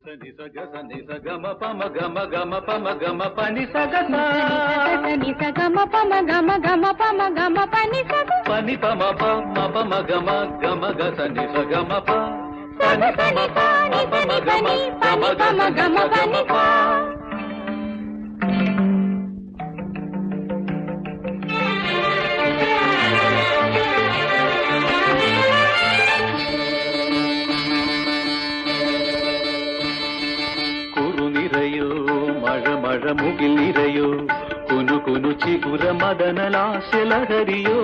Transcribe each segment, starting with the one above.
సని సగ సని సగమ పమ గమ గమ పమ గమ పని సగ సని సగమ పమ గమ గమ పమ గమ పని సగ పని పమ పమ పమ గమ గమ గ సని సగమ ప పని పమ పమ పమ గమ గమ గమ గమ గమ ప മുകിൽ നിറയോ കുനു കുനു ചിഗുര മദനലാശലഹരിയോ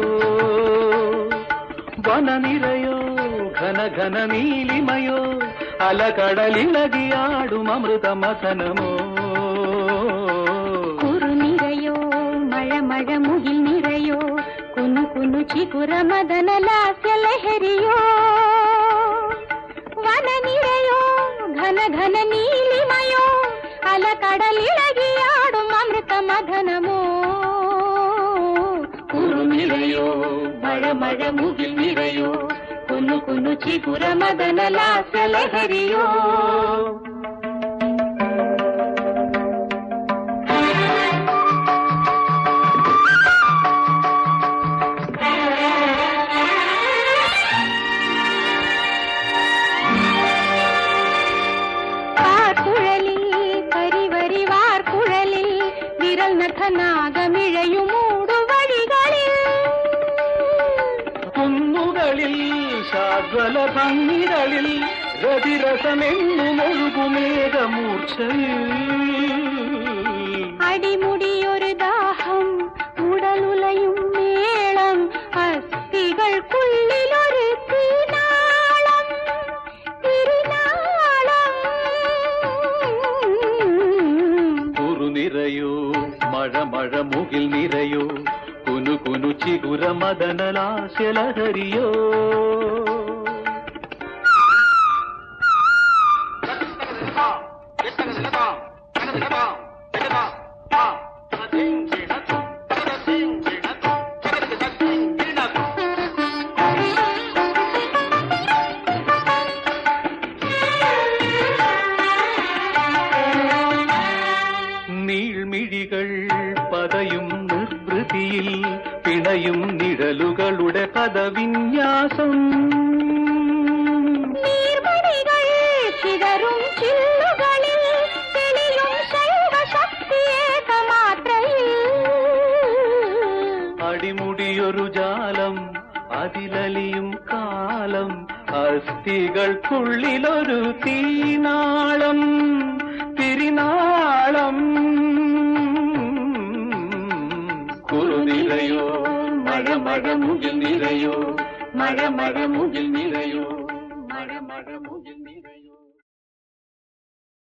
വന നിറയോ ഘന ഘന നീലിമയോ അലകടലിളകിയാടും അമൃത മഥനമോ കുരു നിറയോ മഴ മഴ മുകിൽ നിറയോ കുനു കുനു ചിഗുര മദനലാശലഹരിയോ വന നിറയോ ഘന ഘന നീലിമയോ അലകടലിളകിയാടും അമൃത മഥനമോ കുരു നിറയോ മഴ മഴ മുകിൽ നിറയോ കുനു കുനു ചിഗുര മദനലാശലഹരിയോ നാഗമിഴയുമൂടുവഴികളിൽ കുന്നുകളിൽ ശാശ്വല ഭംഗികളിൽ രതിരസമെന്നുമൊഴുകുമേഘമൂർച്ചയിൽ അടിമുടിയൊരു ദാഹം ഉടലുലയും മേളം അസ്ഥികൾക്കുള്ളിലൊരു തീനാളം തിരുനാളം കുരു നിറയോ മഴ മഴ മുകിൽ നിറയോ കുനു കുനു ചിഗുര മദനലാശലഹരിയോ നീൾമിഴികൾ പതയും നിർവൃതിയിൽ പിണയും നിഴലുകളുടെ പദവിന്യാസം നീർമണികൾ ചിതറും ചില്ലുകളിൽ തെളിയും ശൈവശക്തിയേകമാത്രയിൽ അടിമുടിയൊരു ജാലം അതിലലിയും കാലം അസ്ഥികൾക്കുള്ളിലൊരു തീനാളം തിരിനാളം കുരു നിറയോ മഴ മഴ മുകിൽ നിറയോ മഴ മഴ മുകിൽ നിറയോ മഴ മഴ മുകിൽ